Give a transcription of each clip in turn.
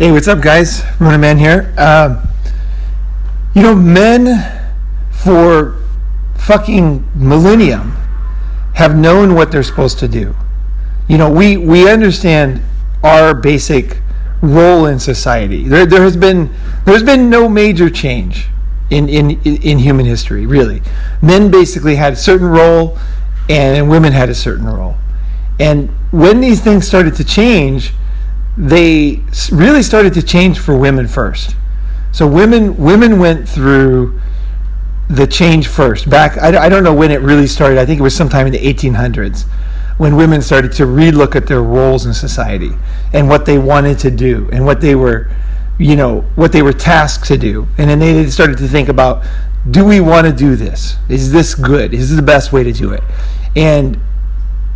Hey, what's up, guys? Ronin Man here. Men for fucking millennium have known what they're supposed to do. We understand our basic role in society. There's been no major change in human history, really. Men basically had a certain role, and women had a certain role. And when these things started to change, they really started to change for women first. So women went through the change first. Back, I don't know when it really started. I think it was sometime in the 1800s when women started to relook at their roles in society and what they wanted to do and what they were tasked to do. And then they started to think about, do we want to do this? Is this good? Is this the best way to do it? And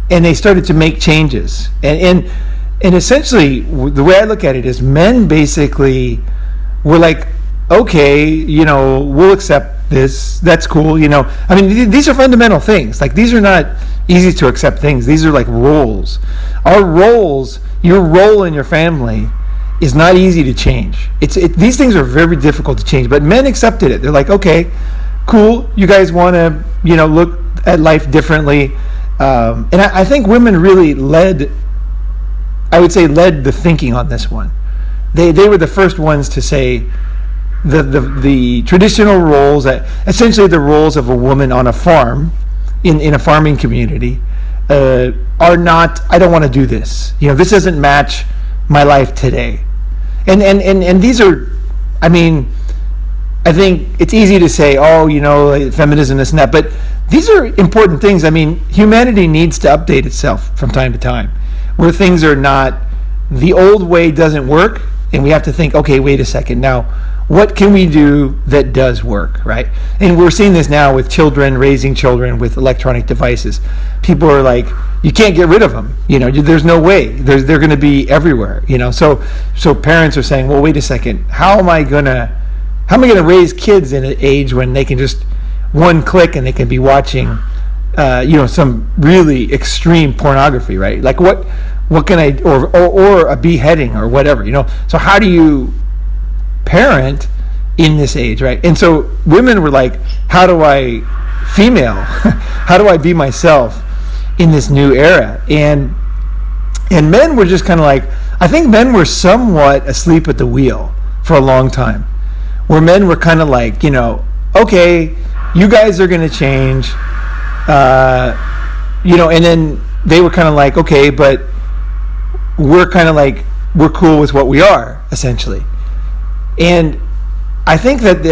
they started to make changes. And essentially, the way I look at it is men basically were like, okay, we'll accept this. That's cool. These are fundamental things. Like, these are not easy to accept things. These are like roles. Our roles, your role in your family is not easy to change. These things are very difficult to change, but men accepted it. They're like, okay, cool. You guys want to, look at life differently. And I think women really led the thinking on this one. They were the first ones to say the traditional roles, essentially the roles of a woman on a farm, in a farming community, are not, I don't want to do this. This doesn't match my life today. And these are, I think it's easy to say, feminism, this and that, but these are important things. Humanity needs to update itself from time to time, where things are not, the old way doesn't work, and we have to think, okay, wait a second, now, what can we do that does work, right? And we're seeing this now with raising children with electronic devices. People are like, you can't get rid of them. There's no way. They're going to be everywhere. So parents are saying, well, wait a second, how am I going to raise kids in an age when they can just one click and they can be watching some really extreme pornography, right? Like what can I, or a beheading or whatever, So how do you parent in this age, right? And so women were like, how do I be myself in this new era? And men were just kind of like, I think men were somewhat asleep at the wheel for a long time, where men were kind of like, okay, you guys are going to change, and then they were kind of like, okay, but we're kind of like, we're cool with what we are, essentially. And I think that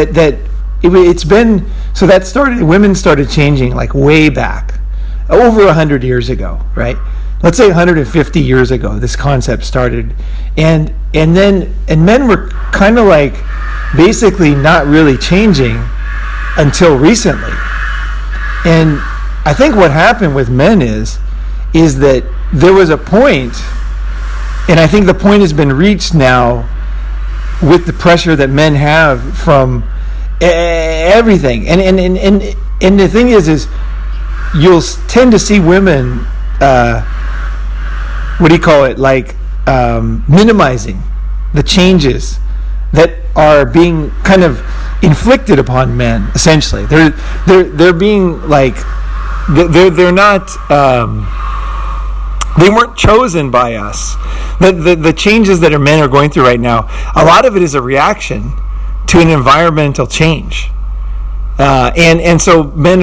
it's been, so that started, women started changing like way back, over 100 years ago, right? Let's say 150 years ago, this concept started, and men were kind of like basically not really changing until recently. And I think what happened with men is that there was a point, and I think the point has been reached now with the pressure that men have from everything. And the thing is you'll tend to see women, minimizing the changes that are being kind of inflicted upon men. Essentially, they're being like, they're not. They weren't chosen by us. The changes that men are going through right now, a lot of it is a reaction to an environmental change. And so men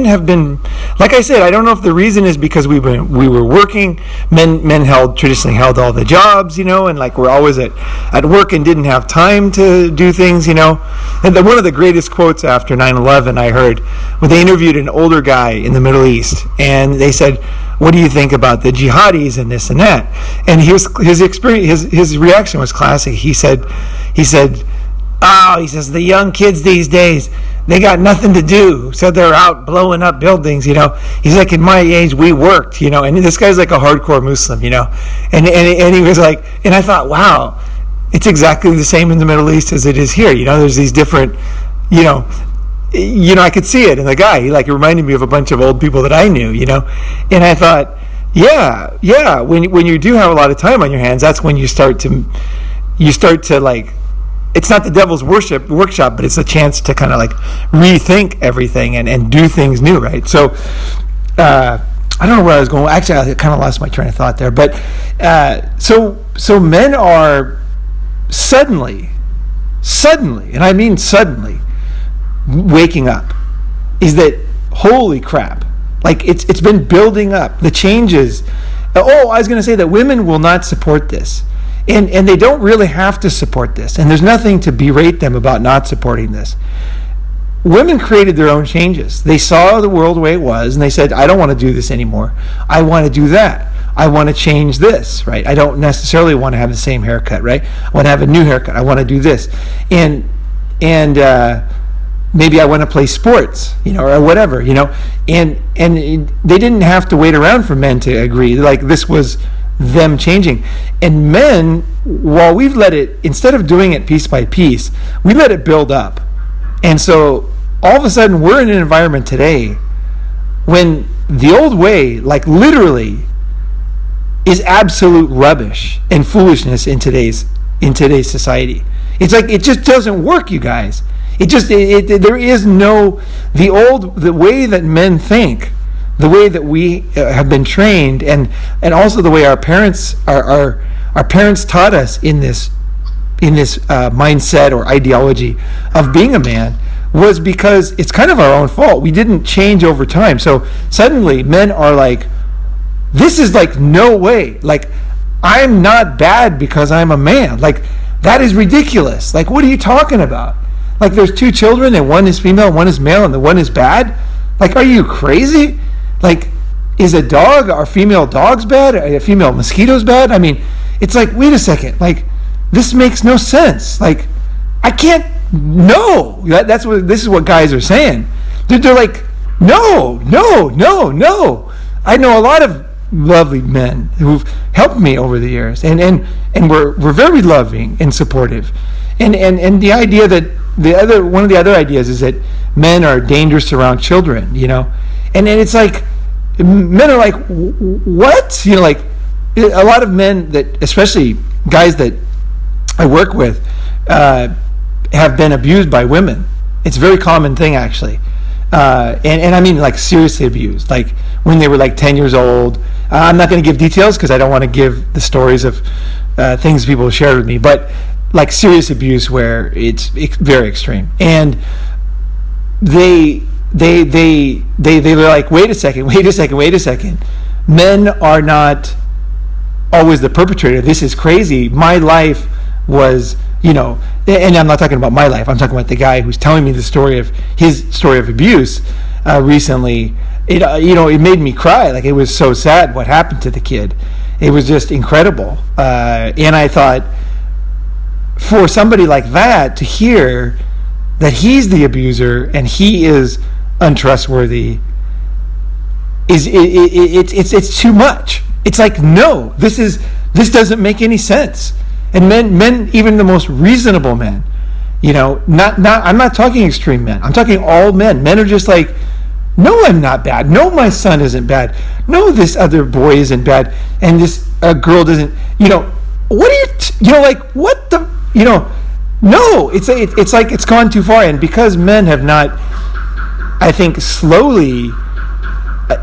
have been, like I said, I don't know if the reason is because we were working. Men traditionally held all the jobs, and like we're always at work and didn't have time to do things, And one of the greatest quotes after 9/11 I heard, when they interviewed an older guy in the Middle East, and they said, what do you think about the jihadis and this and that? And his experience, his reaction was classic. He said, the young kids these days, they got nothing to do, so they're out blowing up buildings, He's like, in my age, we worked, and this guy's like a hardcore Muslim, and he was like, and I thought, wow, it's exactly the same in the Middle East as it is here, there's these different, I could see it in the guy. He reminded me of a bunch of old people that I knew, and I thought, yeah, when you do have a lot of time on your hands, that's when you start to you start to like, it's not the devil's workshop, but it's a chance to kind of like rethink everything and do things new, right? So I don't know where I was going. Actually, I kind of lost my train of thought there. But so men are suddenly, and I mean suddenly, waking up. Is that, holy crap? Like it's been building up. The changes. Oh, I was going to say that women will not support this. And they don't really have to support this. And there's nothing to berate them about not supporting this. Women created their own changes. They saw the world the way it was, and they said, I don't want to do this anymore. I want to do that. I want to change this, right? I don't necessarily want to have the same haircut, right? I want to have a new haircut. I want to do this. And maybe I want to play sports, or whatever, And they didn't have to wait around for men to agree. Like, this was them changing. And men, while we've let it, instead of doing it piece by piece, we let it build up. And so all of a sudden we're in an environment today when the old way, like literally, is absolute rubbish and foolishness in today's society. It's like, it just doesn't work, you guys. There is no, the way that men think, the way that we have been trained, and also the way our parents taught us in this mindset or ideology of being a man, was because it's kind of our own fault. We didn't change over time. So suddenly men are like, this is like, no way. Like, I'm not bad because I'm a man. Like, that is ridiculous. Like, what are you talking about? Like, there's two children and one is female and one is male and the one is bad? Like, are you crazy? Like, is a dog, are female dogs bad? Are female mosquitoes bad? I mean, it's like, wait a second. Like, this makes no sense. Like, I can't, no. This is what guys are saying. They're like, no. I know a lot of lovely men who've helped me over the years, and we're very loving and supportive. And the idea that one of the other ideas is that men are dangerous around children, and then it's like, men are like, what? Like, a lot of men that, especially guys that I work with, have been abused by women. It's a very common thing, actually. And I mean, like, seriously abused, like when they were like 10 years old. I'm not going to give details because I don't want to give the stories of things people have shared with me, but like serious abuse where it's very extreme. And they're like, wait a second. Men are not always the perpetrator. This is crazy. My life was, and I'm not talking about my life. I'm talking about the guy who's telling me his story of abuse recently. It made me cry. Like, it was so sad what happened to the kid. It was just incredible. And I thought, for somebody like that to hear that he's the abuser and he is untrustworthy, it's too much. It's like, no, this doesn't make any sense. And men, even the most reasonable men, I'm not talking extreme men. I'm talking all men. Men are just like, no, I'm not bad. No, my son isn't bad. No, this other boy isn't bad. And this girl doesn't, what are you, like, what the, no, it's like it's gone too far. And because men have not, I think, slowly,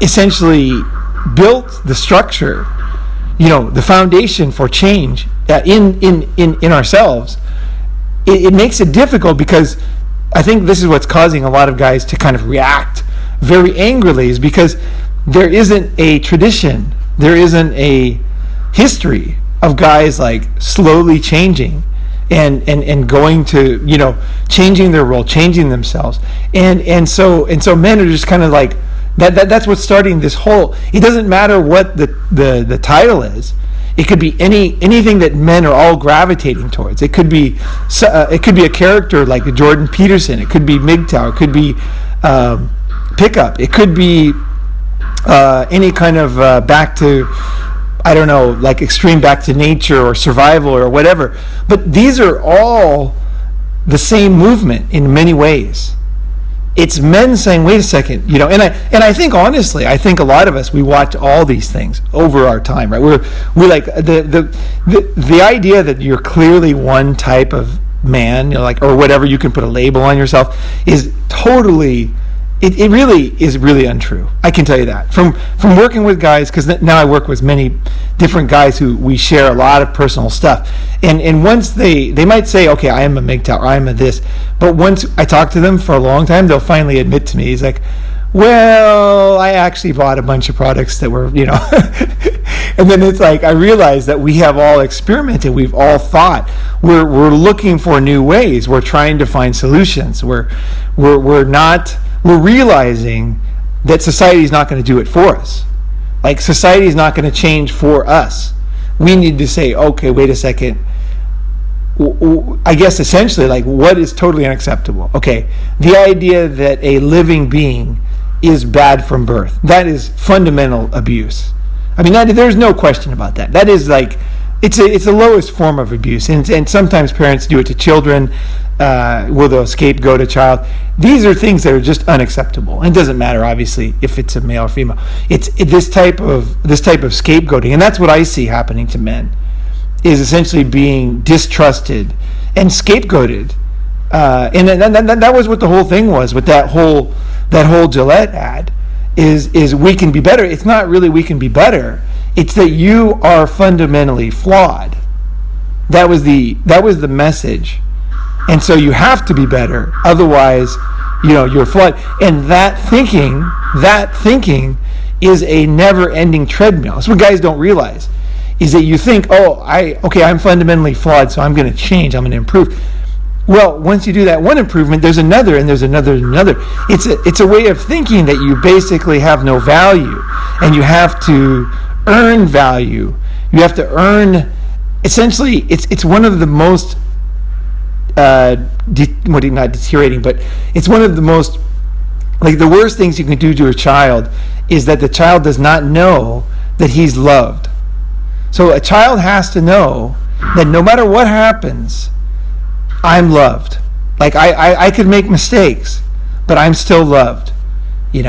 essentially built the structure, the foundation for change in ourselves, it makes it difficult, because I think this is what's causing a lot of guys to kind of react very angrily, is because there isn't a tradition, there isn't a history of guys like slowly changing and going to, changing their role, changing themselves, and so men are just kind of like that's what's starting this whole. It doesn't matter what the title is. It could be anything that men are all gravitating towards. It could be a character like Jordan Peterson. It could be MGTOW. It could be pickup. It could be any kind of back to, I don't know, like extreme back to nature or survival or whatever. But these are all the same movement in many ways. it's men saying, wait a second, and I think honestly, I think a lot of us, we watch all these things over our time, right? We're like the idea that you're clearly one type of man, or whatever, you can put a label on yourself, is totally, it really is really untrue. I can tell you that from working with guys, because now I work with many different guys who we share a lot of personal stuff, and once they might say, okay, I am a MGTOW, or I am a this, but once I talk to them for a long time, they'll finally admit to me, he's like, well, I actually bought a bunch of products that were, and then it's like I realize that we have all experimented, we've all thought, we're looking for new ways, we're trying to find solutions, we're realizing that society is not going to do it for us. Like, society is not going to change for us. We need to say, okay, wait a second. I guess essentially, like, what is totally unacceptable? Okay, the idea that a living being is bad from birth, that is fundamental abuse. I mean, there's no question about that. That is like, it's the lowest form of abuse, and sometimes parents do it to children. Will they'll scapegoat a child? These are things that are just unacceptable. And it doesn't matter, obviously, if it's a male or female. It's this type of scapegoating, and that's what I see happening to men, is essentially being distrusted and scapegoated. And that was what the whole thing was with that whole Gillette ad. Is we can be better. It's not really we can be better. It's that you are fundamentally flawed. That was the message. And so you have to be better, otherwise, you're flawed. And that thinking is a never-ending treadmill. That's what guys don't realize, is that you think, I'm fundamentally flawed, so I'm going to change, I'm going to improve. Well, once you do that one improvement, there's another, and there's another, and another. It's a way of thinking that you basically have no value, and you have to earn value. You have to earn. Essentially, it's one of the most not deteriorating, but it's one of the most, like, the worst things you can do to a child is that the child does not know that he's loved. So a child has to know that no matter what happens, I'm loved. Like, I could make mistakes, but I'm still loved, and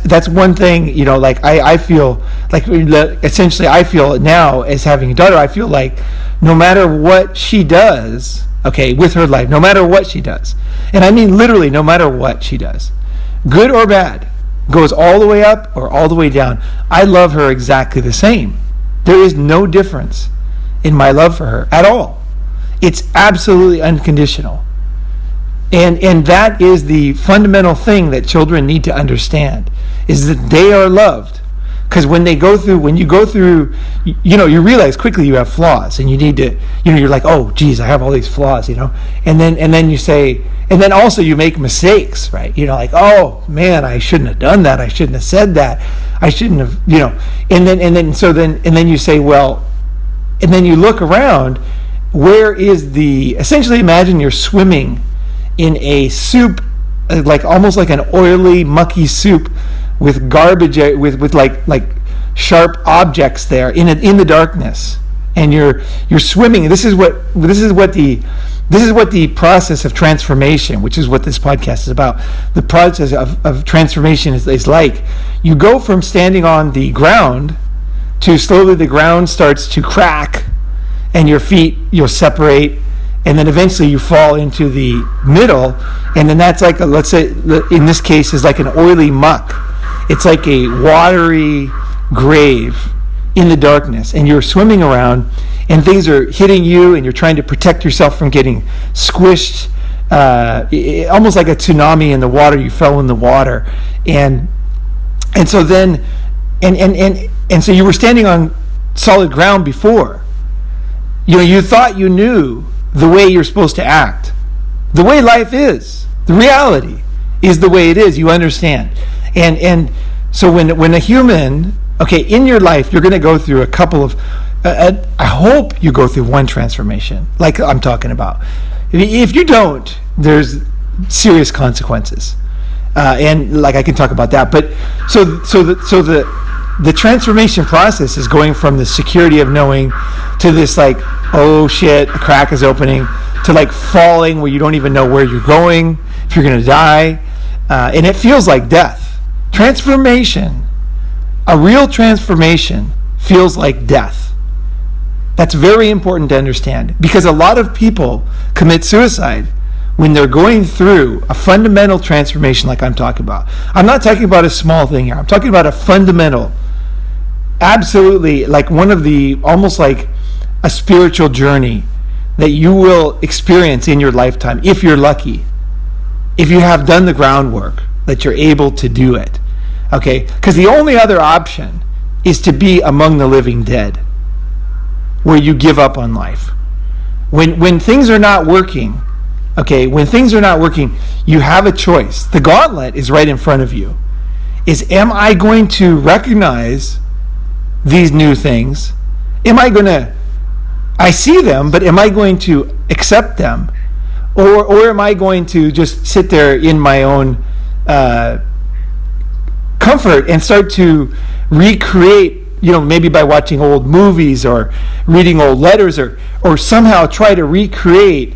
that's one thing, like I feel like, essentially I feel now, as having a daughter, I feel like no matter what she does, with her life, no matter what she does, and I mean literally no matter what she does, good or bad, goes all the way up or all the way down, I love her exactly the same. There is no difference in my love for her at all. It's absolutely unconditional. And that is the fundamental thing that children need to understand, is that they are loved. Because when you go through, you realize quickly you have flaws, and you need to, you're like, oh, geez, I have all these flaws, and then you say, and then also you make mistakes, right? Like, oh man, I shouldn't have done that. I shouldn't have said that. I shouldn't have, and then you say, well, and then you look around, where is essentially imagine you're swimming in a soup, like almost like an oily, mucky soup, with garbage, with like sharp objects there in the darkness, and you're swimming. This is what the process of transformation, which is what this podcast is about. The process of transformation is like, you go from standing on the ground to slowly the ground starts to crack, and your feet, you'll separate, and then eventually you fall into the middle, and then that's like, let's say in this case, is like an oily muck. It's like a watery grave in the darkness, and you're swimming around, and things are hitting you, and you're trying to protect yourself from getting squished, almost like a tsunami in the water. You fell in the water, and so then, and so you were standing on solid ground before. You thought you knew the way you're supposed to act, the way life is, the reality is the way it is. You understand, and so when a human, in your life, you're going to go through a couple of, I hope you go through one transformation, like I'm talking about. If you don't, there's serious consequences, and like I can talk about that. But so the transformation process is going from the security of knowing to this, like, oh shit, a crack is opening, to like falling where you don't even know where you're going, if you're going to die. And it feels like death. Transformation, a real transformation, feels like death. That's very important to understand, because a lot of people commit suicide when they're going through a fundamental transformation like I'm talking about. I'm not talking about a small thing here. I'm talking about a fundamental, absolutely, like one of the, almost like a spiritual journey that you will experience in your lifetime, if you're lucky, if you have done the groundwork, that you're able to do it. Okay? Because the only other option is to be among the living dead, where you give up on life. When things are not working, okay, when things are not working, you have a choice. The gauntlet is right in front of you. Am I going to recognize these new things? I see them, but am I going to accept them? Or am I going to just sit there in my own comfort and start to recreate, maybe by watching old movies or reading old letters, or somehow try to recreate,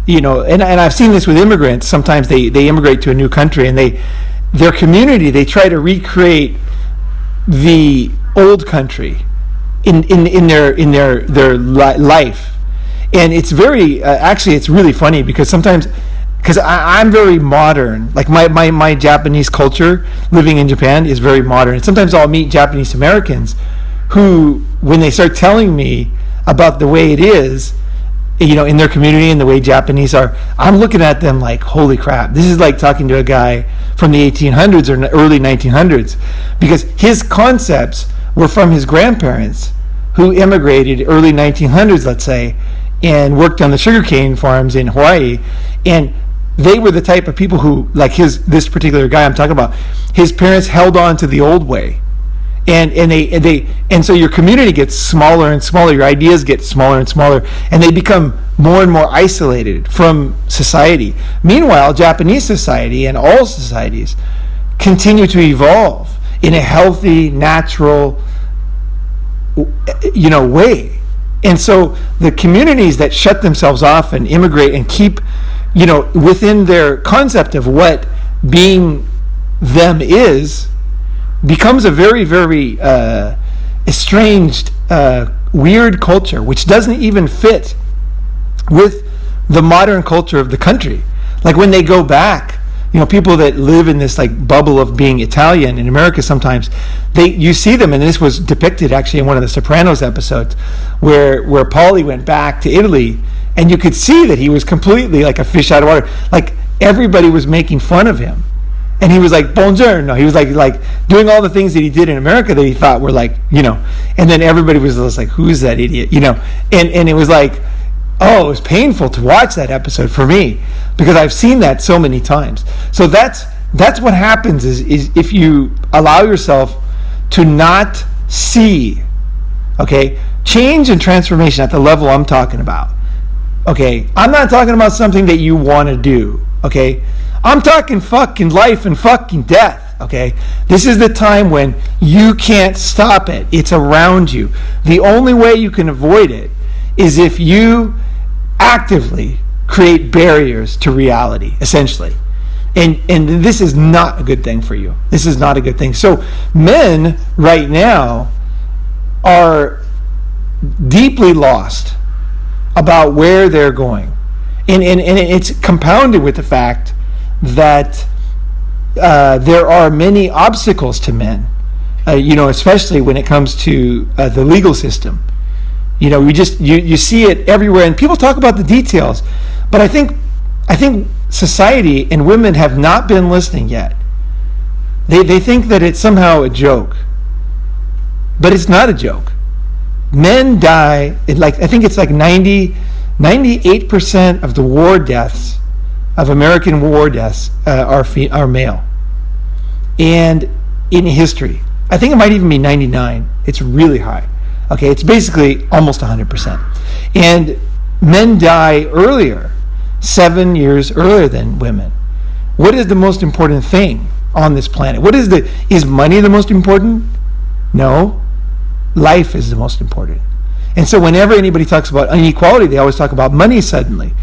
and I've seen this with immigrants. Sometimes they immigrate to a new country, and their community, they try to recreate the old country in their life. And it's very actually it's really funny, because I'm very modern. Like my Japanese culture, living in Japan, is very modern. And sometimes I'll meet Japanese Americans who, when they start telling me about the way it is, in their community and the way Japanese are, I'm looking at them like, holy crap, this is like talking to a guy from the 1800s or early 1900s, because his concepts were from his grandparents who immigrated early 1900s, let's say, and worked on the sugarcane farms in Hawaii. And they were the type of people who, like this particular guy I'm talking about, his parents held on to the old way. And so your community gets smaller and smaller, your ideas get smaller and smaller, and they become more and more isolated from society. Meanwhile, Japanese society and all societies continue to evolve in a healthy, natural, way. And so the communities that shut themselves off and immigrate and keep, within their concept of what being them is, becomes a very, very estranged, weird culture, which doesn't even fit with the modern culture of the country. Like when they go back, people that live in this like bubble of being Italian in America, sometimes you see them, and this was depicted actually in one of the Sopranos episodes, where Paulie went back to Italy, and you could see that he was completely like a fish out of water. Like everybody was making fun of him. And he was like, buongiorno. He was like doing all the things that he did in America that he thought were like, and then everybody was just like, who's that idiot? And it was like, it was painful to watch that episode for me, because I've seen that so many times. So that's what happens is if you allow yourself to not see, okay, change and transformation at the level I'm talking about. Okay, I'm not talking about something that you want to do, okay? I'm talking fucking life and fucking death, okay? This is the time when you can't stop it. It's around you. The only way you can avoid it is if you actively create barriers to reality, essentially. And this is not a good thing for you. This is not a good thing. So men right now are deeply lost about where they're going. And it's compounded with the fact that there are many obstacles to men, especially when it comes to the legal system. You see it everywhere, and people talk about the details, but I think society and women have not been listening yet. They think that it's somehow a joke, but it's not a joke. Men die, I think it's like 98% of the war deaths, of American war deaths, are male. And in history, I think it might even be 99. It's really high. Okay, it's basically almost 100%. And men die earlier, 7 years earlier than women. What is the most important thing on this planet? Is money the most important? No. Life is the most important. And so whenever anybody talks about inequality, they always talk about money suddenly.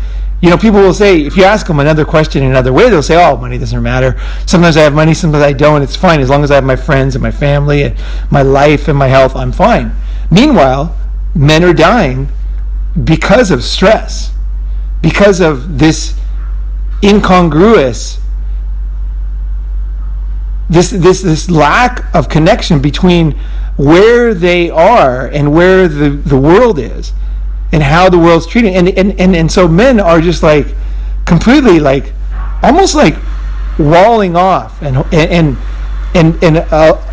People will say, if you ask them another question in another way, they'll say, oh, money doesn't matter. Sometimes I have money, sometimes I don't. It's fine. As long as I have my friends and my family and my life and my health, I'm fine. Meanwhile, men are dying because of stress, because of this incongruous, this lack of connection between where they are and where the world is and how the world's treating. And so men are just like completely like almost like walling off and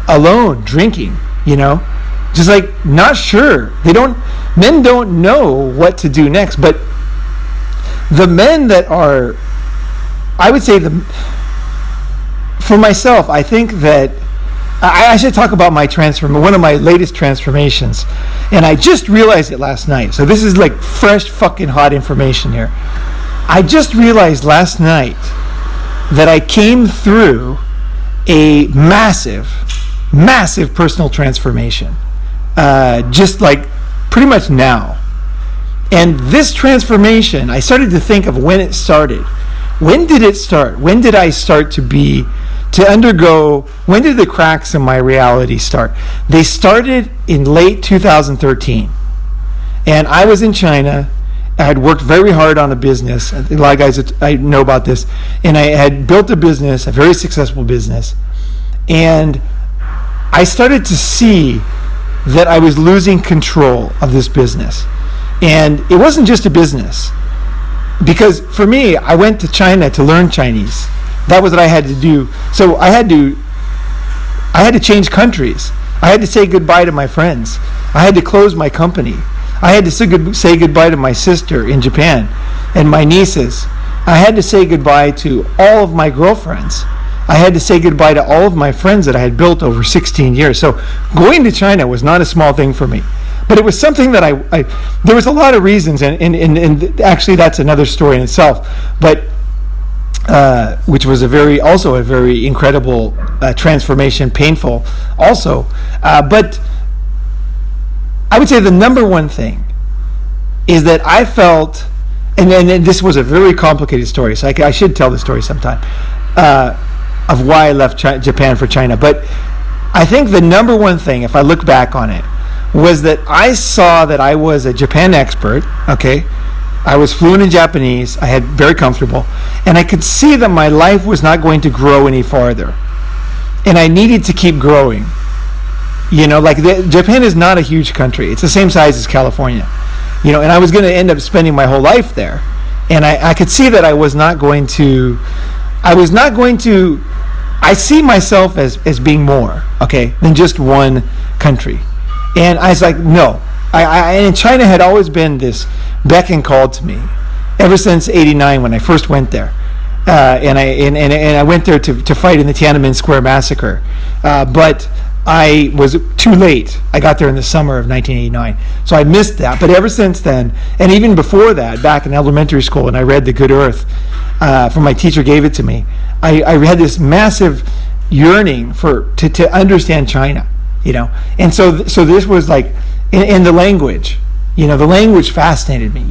alone drinking, just like not sure. Men don't know what to do next. But the men that are, I would say for myself, I think that I should talk about my one of my latest transformations. And I just realized it last night. So this is like fresh fucking hot information here. I just realized last night that I came through a massive personal transformation. Just like pretty much now. And this transformation, I started to think of when it started. When did it start? When did I start to undergo, when did the cracks in my reality start? They started in late 2013. And I was in China. I had worked very hard on a business. A lot of guys I know about this. And I had built a business, a very successful business. And I started to see that I was losing control of this business. And it wasn't just a business. Because for me, I went to China to learn Chinese. That was what I had to do. So I had to change countries. I had to say goodbye to my friends. I had to close my company. I had to say goodbye to my sister in Japan and my nieces. I had to say goodbye to all of my girlfriends. I had to say goodbye to all of my friends that I had built over 16 years. So going to China was not a small thing for me. But it was something that I there was a lot of reasons, and actually that's another story in itself. But which was also a very incredible transformation, painful also. But I would say the number one thing is that I felt, and this was a very complicated story, so I should tell the story sometime, of why I left Japan for China. But I think the number one thing, if I look back on it, was that I saw that I was a Japan expert, okay? I was fluent in Japanese, I had very comfortable, and I could see that my life was not going to grow any farther. And I needed to keep growing. Japan is not a huge country. It's the same size as California. And I was going to end up spending my whole life there. And I could see that I see myself as being more, okay, than just one country. And I was like, no. And China had always been this beck and call to me ever since '89 when I first went there. And I went there to fight in the Tiananmen Square massacre. But I was too late. I got there in the summer of 1989. So I missed that. But ever since then, and even before that, back in elementary school when I read The Good Earth, from my teacher gave it to me, I had this massive yearning to understand China. And so this was like in the language, the language fascinated me,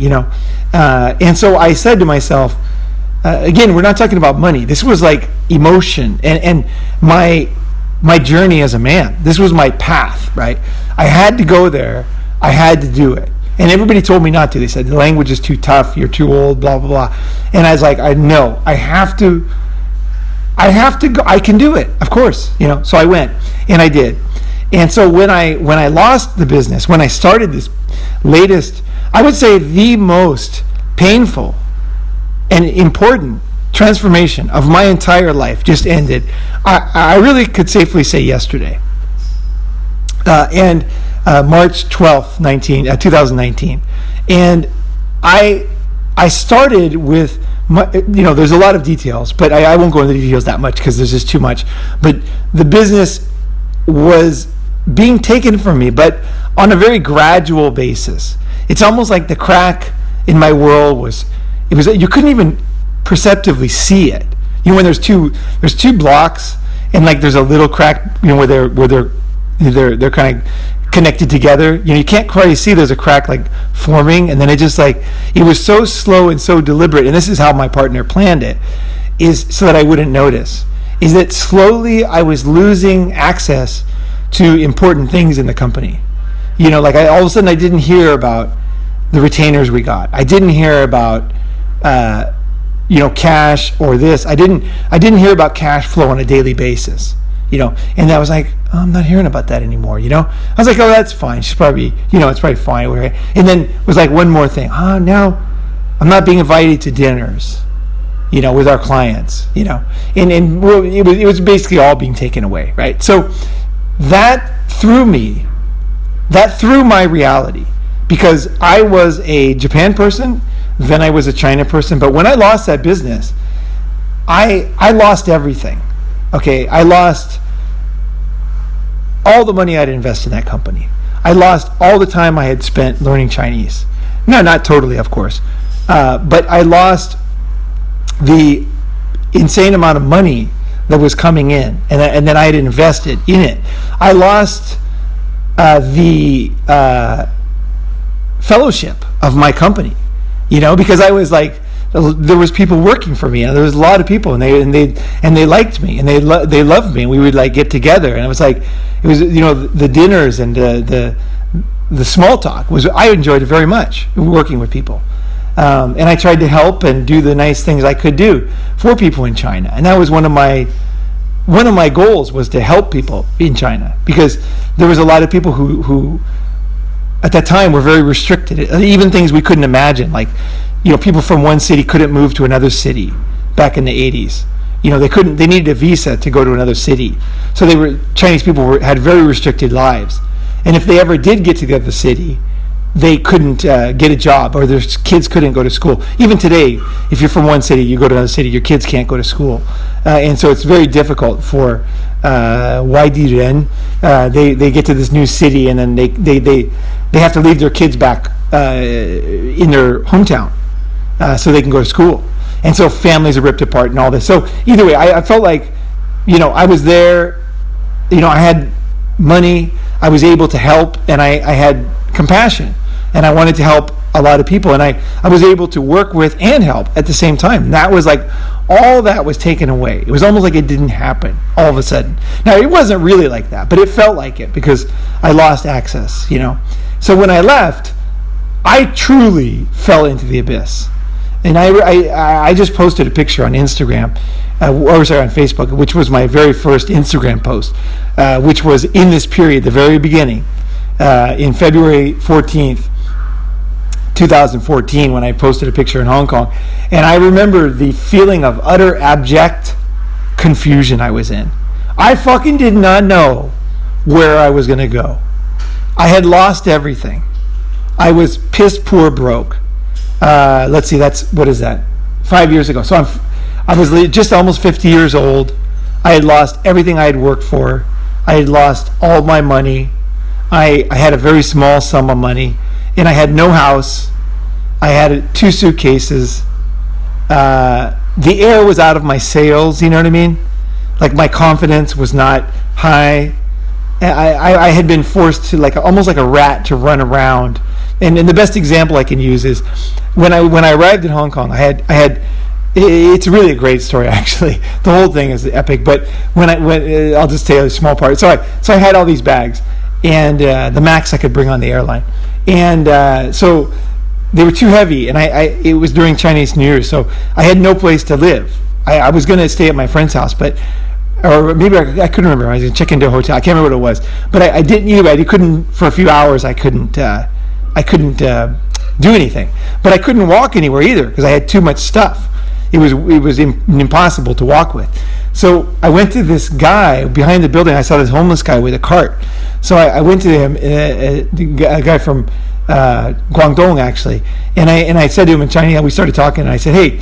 and so I said to myself, again, we're not talking about money. This was like emotion and my journey as a man. This was my path, right? I had to go there. I had to do it. And everybody told me not to. They said, the language is too tough. You're too old, blah, blah, blah. And I was like, I know. I have to go. I can do it, of course. So I went and I did. And so when I lost the business, when I started this latest, I would say the most painful and important transformation of my entire life just ended. I really could safely say yesterday. And March 12th, 2019. And I started with, there's a lot of details, but I won't go into the details that much because there's just too much. But the business was being taken from me, but on a very gradual basis. It's almost like the crack in my world was you couldn't even perceptively see it. When there's two blocks and like there's a little crack, where they're kind of connected together. You can't quite see there's a crack like forming, and then it just like, it was so slow and so deliberate. And this is how my partner planned it, is so that I wouldn't notice, is that slowly I was losing access to important things in the company. Like all of a sudden I didn't hear about the retainers we got. I didn't hear about cash or this. I didn't hear about cash flow on a daily basis. And I was like, oh, I'm not hearing about that anymore. I was like, oh, that's fine. She's probably, it's probably fine. And then it was like one more thing. Now I'm not being invited to dinners, with our clients, and it was basically all being taken away, right? So that threw my reality, because I was a Japan person, then I was a China person. But when I lost that business, I lost everything. Okay, I lost all the money I'd invested in that company. I lost all the time I had spent learning Chinese. No, not totally, of course. But I lost the insane amount of money that was coming in, and that I had invested in it. I lost the fellowship of my company, because I was like, there was people working for me, and there was a lot of people, and they liked me, and they loved me, and we would like get together, and it was the dinners and the small talk I enjoyed it very much, working with people, and I tried to help and do the nice things I could do for people in China, and that was one of my goals, was to help people in China, because there was a lot of people who at that time were very restricted, even things we couldn't imagine, like people from one city couldn't move to another city back in the 80s. They needed a visa to go to another city. So Chinese people had very restricted lives. And if they ever did get to the other city, they couldn't get a job, or their kids couldn't go to school. Even today, if you're from one city, you go to another city, your kids can't go to school. And so it's very difficult for YD Ren. They get to this new city, and then they have to leave their kids back in their hometown. So they can go to school, and so families are ripped apart and all this. So either way, I felt like, I was there, I had money, I was able to help, and I had compassion, and I wanted to help a lot of people, and I was able to work with and help at the same time. And that was like, all that was taken away. It was almost like it didn't happen all of a sudden. Now, it wasn't really like that, but it felt like it, because I lost access, So when I left, I truly fell into the abyss. And I just posted a picture on Instagram, on Facebook, which was my very first Instagram post, which was in this period, the very beginning, in February 14th, 2014, when I posted a picture in Hong Kong. And I remember the feeling of utter abject confusion I was in. I fucking did not know where I was going to go. I had lost everything. I was piss poor broke. Let's see, what is that? 5 years ago. So I was just almost 50 years old. I had lost everything I had worked for. I had lost all my money. I had a very small sum of money, and I had no house. I had 2 suitcases. The air was out of my sails, you know what I mean? Like, my confidence was not high. I had been forced to, like, almost like a rat, to run around. And the best example I can use is when I arrived in Hong Kong. I had it's really a great story, actually. The whole thing is epic. But when I'll just tell you a small part. So I had all these bags, and the max I could bring on the airline, and so they were too heavy. And it was during Chinese New Year, so I had no place to live. I was going to stay at my friend's house, or maybe I couldn't remember. I was going to check into a hotel. I can't remember what it was, but I didn't either. I couldn't for a few hours. I couldn't do anything, but I couldn't walk anywhere either, because I had too much stuff. It was impossible to walk with. So I went to this guy behind the building. I saw this homeless guy with a cart. So I went to him, a guy from Guangdong, actually, and I said to him in Chinese. We started talking, and I said, "Hey,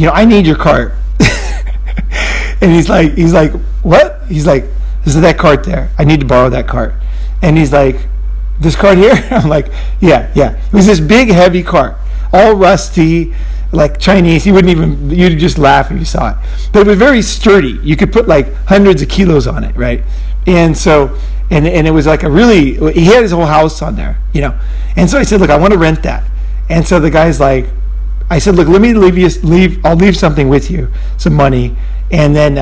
I need your cart." And he's like, "What?" He's like, "This is that cart there. I need to borrow that cart." And he's like, "This cart here?" I'm like, yeah. It was this big, heavy cart, all rusty, like Chinese. You'd just laugh if you saw it. But it was very sturdy. You could put like hundreds of kilos on it, right? And so and it was like he had his whole house on there, and so I said, look, I want to rent that. And so the guy's like, I said, look, let me I'll leave something with you, some money, and then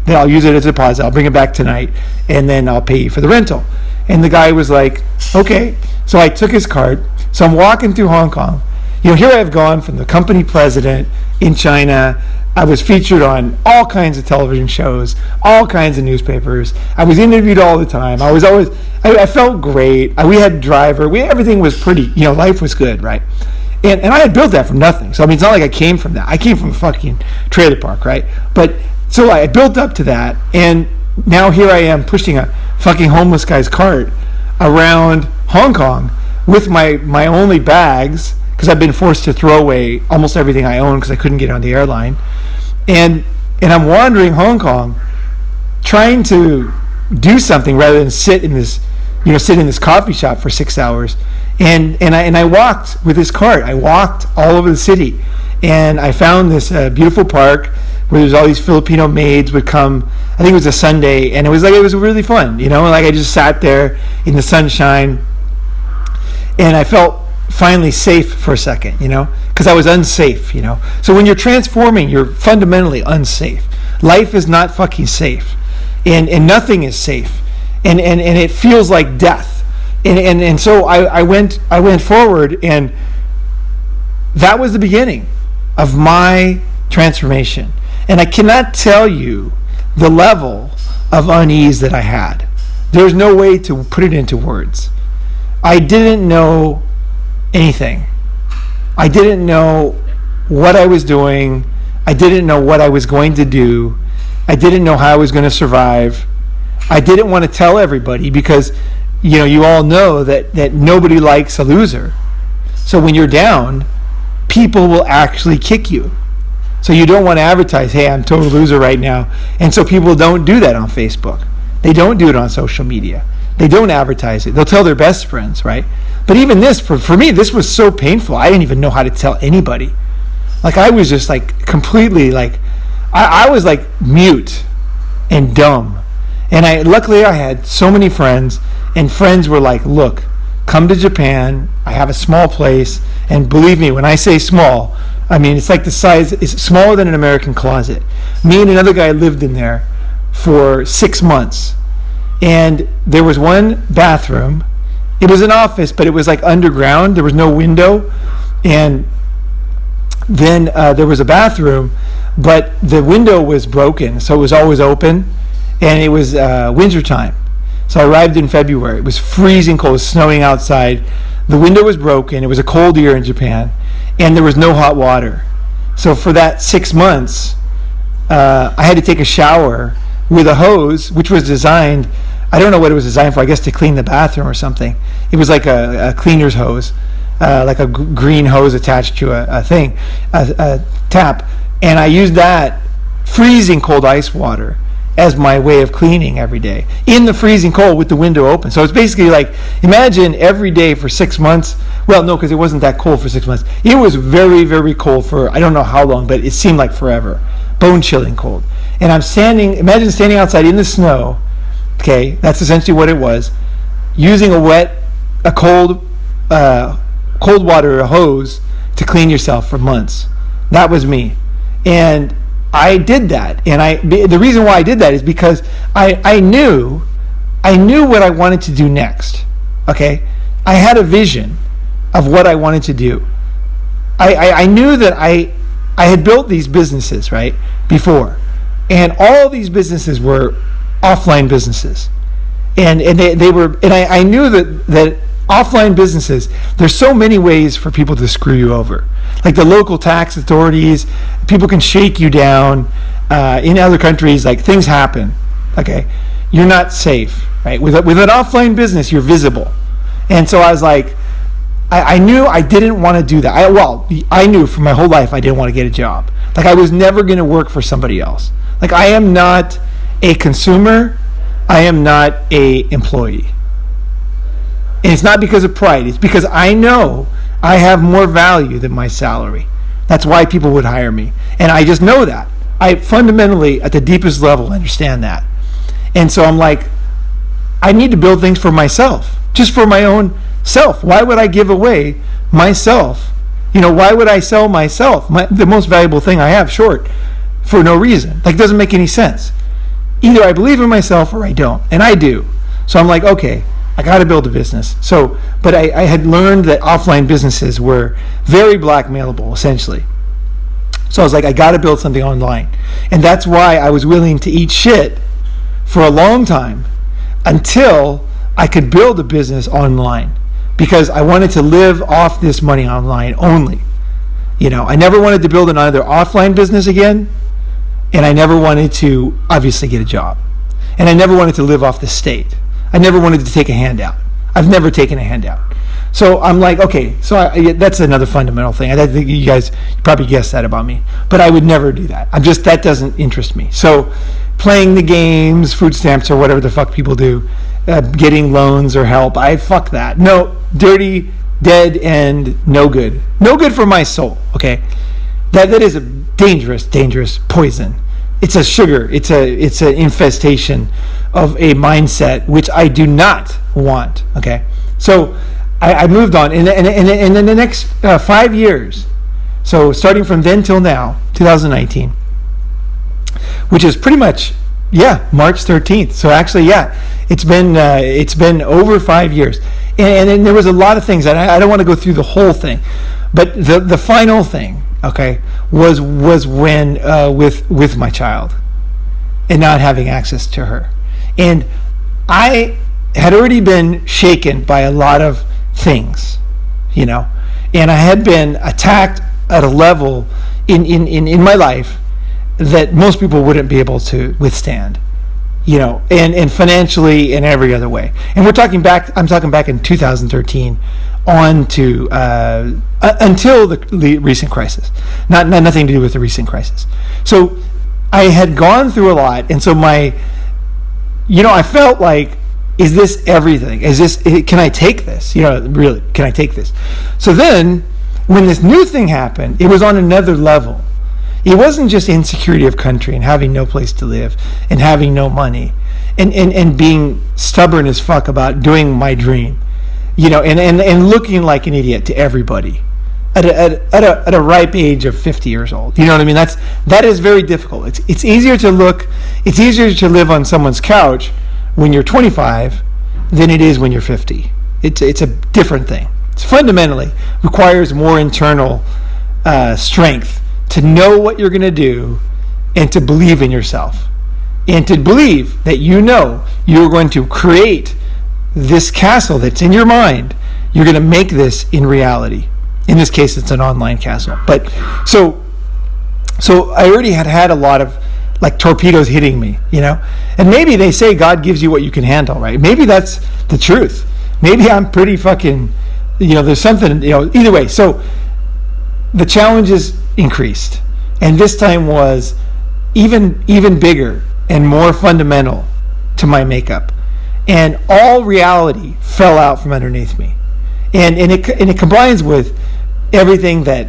then I'll use it as a deposit. I'll bring it back tonight, and then I'll pay you for the rental. And the guy was like, okay. So I took his card. So I'm walking through Hong Kong. Here I've gone from the company president in China. I was featured on all kinds of television shows, all kinds of newspapers. I was interviewed all the time. I felt great. We had a driver. Everything was pretty, life was good, right? And I had built that from nothing. So, it's not like I came from that. I came from a fucking trailer park, right? But, so I built up to that, and now here I am pushing a fucking homeless guy's cart around Hong Kong with my only bags, because I've been forced to throw away almost everything I own because I couldn't get on the airline. And I'm wandering Hong Kong trying to do something rather than sit in this coffee shop for 6 hours. And I walked with this cart. I walked all over the city, and I found this beautiful park where there's all these Filipino maids would come. I think it was a Sunday, and it was really fun. I just sat there in the sunshine, and I felt finally safe for a second, because I was unsafe, So when you're transforming, you're fundamentally unsafe. Life is not fucking safe, and nothing is safe, and it feels like death, and so I went forward, and that was the beginning of my transformation. And I cannot tell you the level of unease that I had. There's no way to put it into words. I didn't know anything. I didn't know what I was doing. I didn't know what I was going to do. I didn't know how I was going to survive. I didn't want to tell everybody because, you all know that nobody likes a loser. So when you're down, people will actually kick you. So you don't want to advertise, hey, I'm a total loser right now. And so people don't do that on Facebook. They don't do it on social media. They don't advertise it. They'll tell their best friends, right? But even this, for me, this was so painful. I didn't even know how to tell anybody. I was just completely I was mute and dumb. And luckily I had so many friends, and friends were like, look, come to Japan. I have a small place. And believe me, when I say small, it's like the size, it's smaller than an American closet. Me and another guy lived in there for 6 months. And there was one bathroom. It was an office, but it was underground. There was no window. And then there was a bathroom, but the window was broken, so it was always open. And it was winter time. So I arrived in February. It was freezing cold. It was snowing outside. The window was broken. It was a cold year in Japan. And there was no hot water. So for that 6 months, I had to take a shower with a hose, which was designed, I don't know what it was designed for, I guess to clean the bathroom or something. It was like a cleaner's hose, like a green hose attached to a tap. And I used that freezing cold ice water as my way of cleaning every day in the freezing cold with the window open. So it's basically imagine every day for 6 months. Well, no, because it wasn't that cold for 6 months. It was very, very cold for I don't know how long, but it seemed like forever. Bone-chilling cold. And imagine standing outside in the snow. Okay, that's essentially what it was. Using a cold water hose to clean yourself for months. That was me. And I did that, and the reason why I did that is because I knew what I wanted to do next. Okay, I had a vision of what I wanted to do. I knew that I had built these businesses right before, and all these businesses were offline businesses, and they were, and I knew that offline businesses, there's so many ways for people to screw you over. Like the local tax authorities, people can shake you down. In other countries, things happen. Okay, you're not safe, right? With an offline business, you're visible. And so I was I knew I didn't want to do that. I knew for my whole life I didn't want to get a job. I was never going to work for somebody else. I am not a consumer. I am not a employee. And it's not because of pride. It's because I know I have more value than my salary. That's why people would hire me. And I just know that. I fundamentally, at the deepest level, understand that. And so I'm I need to build things for myself, just for my own self. Why would I give away myself? Why would I sell myself, the most valuable thing I have, short, for no reason? Like, doesn't make any sense. Either I believe in myself or I don't, and I do. So I'm like, okay, I got to build a business. So, but I had learned that offline businesses were very blackmailable, essentially. So I was like, I got to build something online. And that's why I was willing to eat shit for a long time until I could build a business online, because I wanted to live off this money online only. I never wanted to build another offline business again, and I never wanted to obviously get a job, and I never wanted to live off the state. I never wanted to take a handout. I've never taken a handout. So I'm like, okay, so that's another fundamental thing. I think you guys probably guessed that about me, but I would never do that. That doesn't interest me. So playing the games, food stamps, or whatever the fuck people do, getting loans or help, fuck that. No, dirty, dead, and no good. No good for my soul, okay? That is a dangerous poison. It's a sugar. It's an infestation of a mindset which I do not want, okay? So I moved on, and in the next 5 years, so starting from then till now, 2019, which is pretty much, March 13th. So actually, it's been over 5 years, and then there was a lot of things, and I don't want to go through the whole thing, but the final thing, okay, was when with my child and not having access to her, and I had already been shaken by a lot of things, and I had been attacked at a level in my life that most people wouldn't be able to withstand, and financially and every other way. And I'm talking back in 2013 on to until the recent crisis, not nothing to do with the recent crisis. So I had gone through a lot, and so I felt like, is this everything? Can I take this? Really, can I take this? So then, when this new thing happened, it was on another level. It wasn't just insecurity of country and having no place to live and having no money and being stubborn as fuck about doing my dream, and looking like an idiot to everybody at a ripe age of 50 years old. You know what I mean? That is very difficult. It's easier to live on someone's couch when you're 25 than it is when you're 50. It's a different thing. It fundamentally requires more internal strength to know what you're going to do and to believe in yourself and to believe that you're going to create this castle that's in your mind. You're going to make this in reality. In this case, it's an online castle. But so I already had a lot of like torpedoes hitting me, and maybe they say God gives you what you can handle, right? Maybe that's the truth. Maybe I'm pretty fucking, there's something, either way. So the challenges increased, and this time was even bigger and more fundamental to my makeup, and all reality fell out from underneath me, and it combines with everything that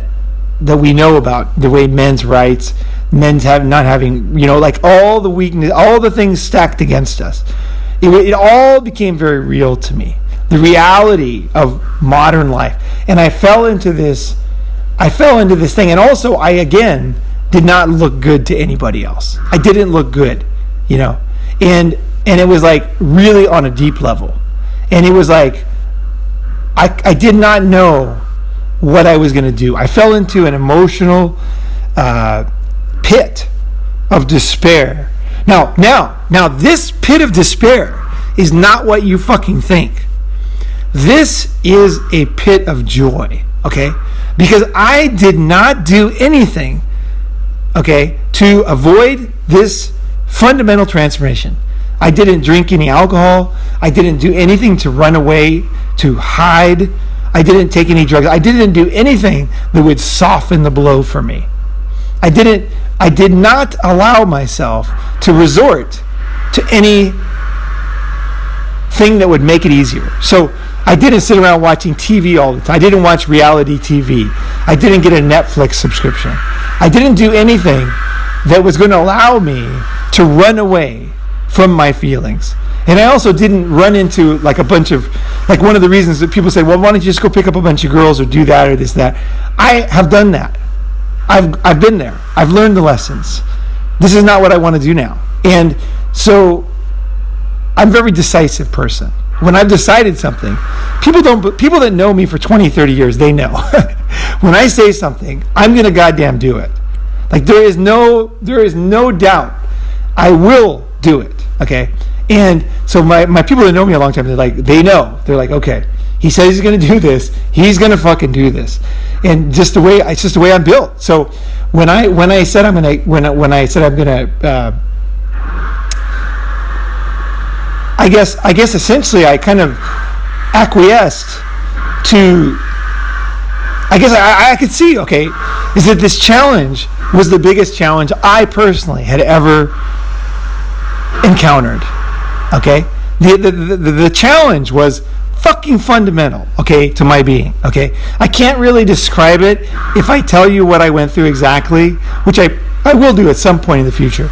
we know about the way men's rights, not having, like all the weakness, all the things stacked against us. It all became very real to me, the reality of modern life, and I fell into this thing. And also, I again did not look good to anybody else. I didn't look good, and it was like really on a deep level, and it was like I did not know what I was going to do. I fell into an emotional pit of despair. Now this pit of despair is not what you fucking think. This is a pit of joy, okay? Because I did not do anything, okay, to avoid this fundamental transformation. I didn't drink any alcohol. I didn't do anything to run away, to hide. I didn't take any drugs. I didn't do anything that would soften the blow for me. I did not allow myself to resort to any thing that would make it easier. So I didn't sit around watching TV all the time. I didn't watch reality TV. I didn't get a Netflix subscription. I didn't do anything that was going to allow me to run away from my feelings And I also didn't run into like a bunch of, like one of the reasons that people say, well, why don't you just go pick up a bunch of girls or do that or this, that. I have done that. I've been there. I've learned the lessons. This is not what I want to do now. And so I'm a very decisive person. When I've decided something, people that know me for 20, 30 years, they know. When I say something, I'm going to goddamn do it. Like there is no doubt I will do it. Okay? And so my people that know me a long time, they know. They're like, okay, he says he's going to do this. He's going to fucking do this. And it's just the way I'm built. So when I said I'm going to, I guess essentially I kind of acquiesced to, I guess I could see, okay, is that this challenge was the biggest challenge I personally had ever encountered. Okay, the challenge was fucking fundamental, okay, to my being. Okay, I can't really describe it if I tell you what I went through exactly, which I will do at some point in the future.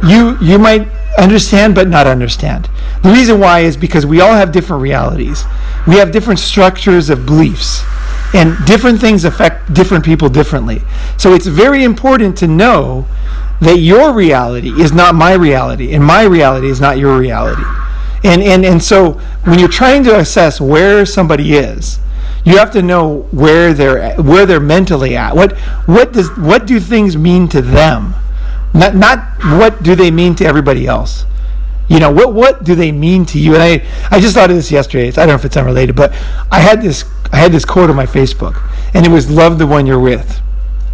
You might understand but not understand. The reason why is because we all have different realities. We have different structures of beliefs, and different things affect different people differently. So it's very important to know that your reality is not my reality, and my reality is not your reality. And so when you're trying to assess where somebody is, you have to know where they're mentally at. What do things mean to them? Not what do they mean to everybody else. You know, what do they mean to you? And I just thought of this yesterday. I don't know if it's unrelated, but I had this quote on my Facebook, and it was "Love the one you're with,"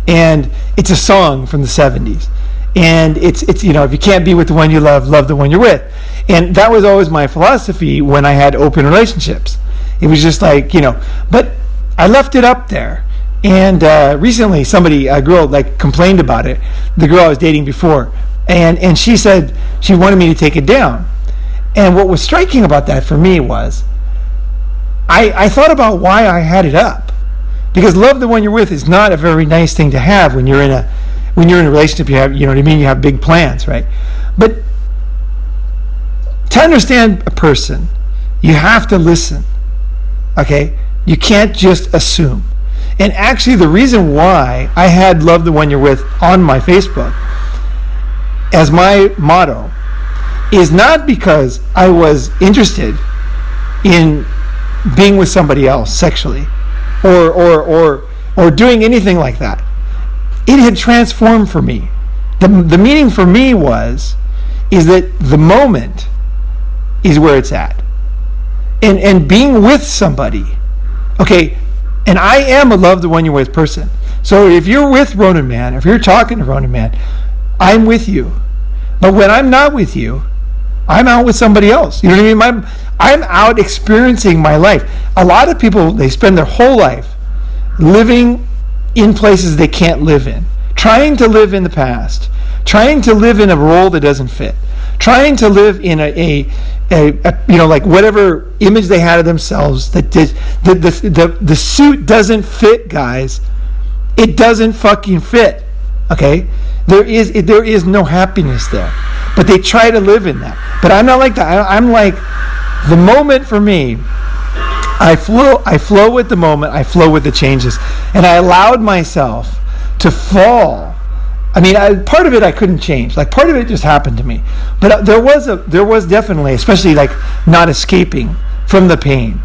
and it's a song from the 70s. And it's if you can't be with the one you love the one you're with. And that was always my philosophy when I had open relationships. It was just like, but I left it up there. And recently a girl complained about it, the girl I was dating before. And she said she wanted me to take it down. And what was striking about that for me was I thought about why I had it up. Because love the one you're with is not a very nice thing to have when you're in a relationship. You have, you have big plans, right? But to understand a person, you have to listen. Okay? You can't just assume. And actually the reason why I had love the one you're with on my Facebook as my motto is not because I was interested in being with somebody else sexually or doing anything like that. It had transformed for me. The meaning for me is that the moment is where it's at. And being with somebody, okay, and I am a love the one you're with person. So if you're with Ronin Man, if you're talking to Ronin Man, I'm with you. But when I'm not with you, I'm out with somebody else. You know what I mean? I'm out experiencing my life. A lot of people, they spend their whole life living in places they can't live in, trying to live in the past, trying to live in a role that doesn't fit, trying to live in a whatever image they had of themselves that the suit doesn't fit, guys. It doesn't fucking fit. Okay, there is no happiness there, but they try to live in that. But I'm not like that. I'm like, the moment for me, I flow with the moment. I flow with the changes, and I allowed myself to fall. I mean, part of it I couldn't change. Like, part of it just happened to me. But there was definitely, especially like not escaping from the pain,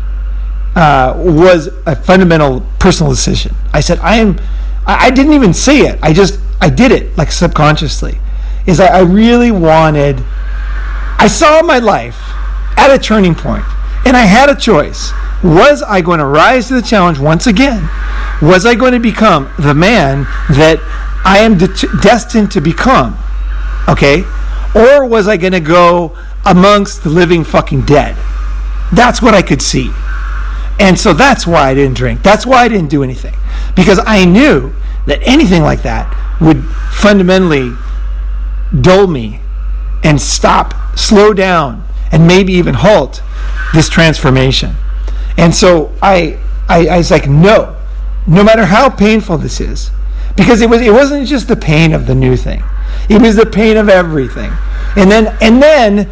was a fundamental personal decision. I said, I didn't even say it. I did it like subconsciously. I really wanted. I saw my life at a turning point, and I had a choice. Was I going to rise to the challenge once again? Was I going to become the man that I am destined to become? Okay? Or was I going to go amongst the living fucking dead? That's what I could see. And so that's why I didn't drink. That's why I didn't do anything. Because I knew that anything like that would fundamentally dull me and slow down, and maybe even halt this transformation. And so I was like, no matter how painful this is, because it wasn't just the pain of the new thing, it was the pain of everything. And then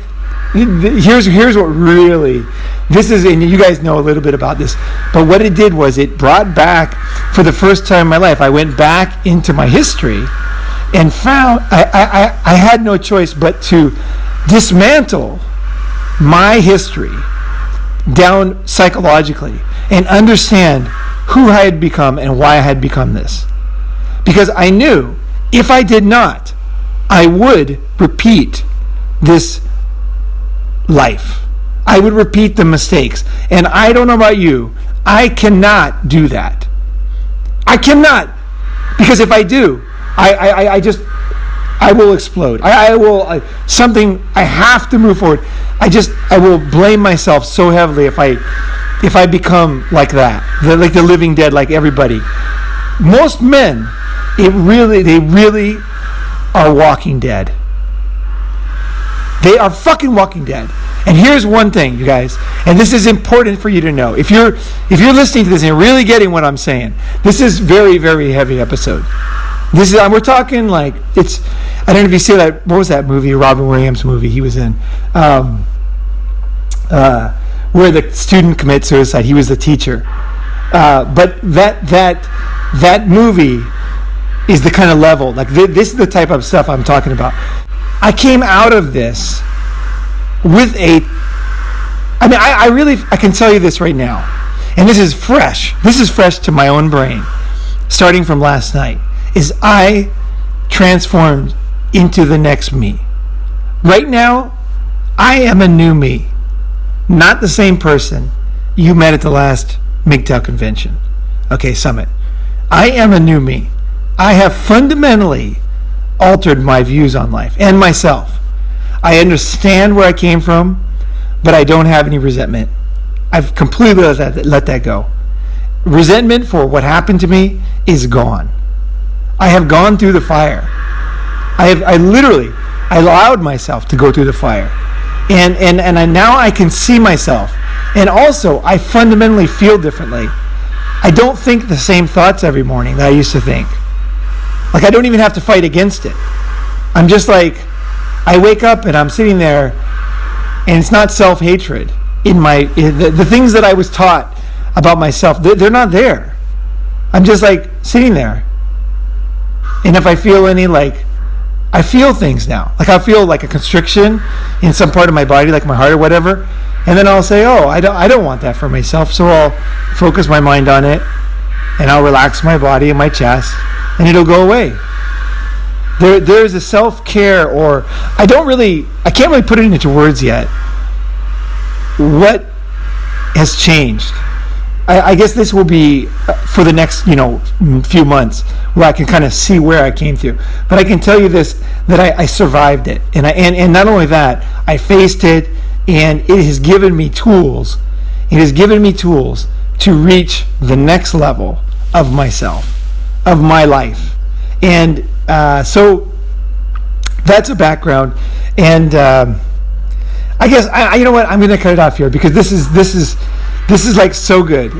here's what really, this is, and you guys know a little bit about this, but what it did was it brought back, for the first time in my life, I went back into my history and found I had no choice but to dismantle my history down psychologically and understand who I had become and why I had become this. Because I knew if I did not, I would repeat this life. I would repeat the mistakes. And I don't know about you, I cannot do that. I cannot. Because if I do, I will explode. I have to move forward. I will blame myself so heavily if I become like that. Like the living dead, like everybody. Most men, they really are walking dead. They are fucking walking dead. And here's one thing, you guys, and this is important for you to know. If you're listening to this and you're really getting what I'm saying, this is very, very heavy episode. We're talking like it's. I don't know if you see that. What was that movie? Robin Williams movie he was in, where the student commits suicide. He was the teacher, but that movie is the kind of level. Like this is the type of stuff I'm talking about. I came out of this with I can tell you this right now, and this is fresh. This is fresh to my own brain, starting from last night. Is I transformed into the next me. Right now, I am a new me, not the same person you met at the last MGTOW convention. Okay, summit. I am a new me. I have fundamentally altered my views on life and myself. I understand where I came from, but I don't have any resentment. I've completely let that go. Resentment for what happened to me is gone. I have gone through the fire. I allowed myself to go through the fire. And now I can see myself. And also, I fundamentally feel differently. I don't think the same thoughts every morning that I used to think. Like, I don't even have to fight against it. I'm just like, I wake up and I'm sitting there, and it's not self-hatred. The things that I was taught about myself, they're not there. I'm just like sitting there. And if I feel I feel things now. Like I feel like a constriction in some part of my body, like my heart or whatever. And then I'll say, oh, I don't want that for myself. So I'll focus my mind on it, and I'll relax my body and my chest, and it'll go away. There's a self-care, or I can't really put it into words yet. What has changed? I guess this will be for the next, few months, where I can kind of see where I came through. But I can tell you this, that I survived it. And not only that, I faced it, and it has given me tools. It has given me tools to reach the next level of myself, of my life. And so that's a background. And I guess, you know what, I'm going to cut it off here, because this is like so good.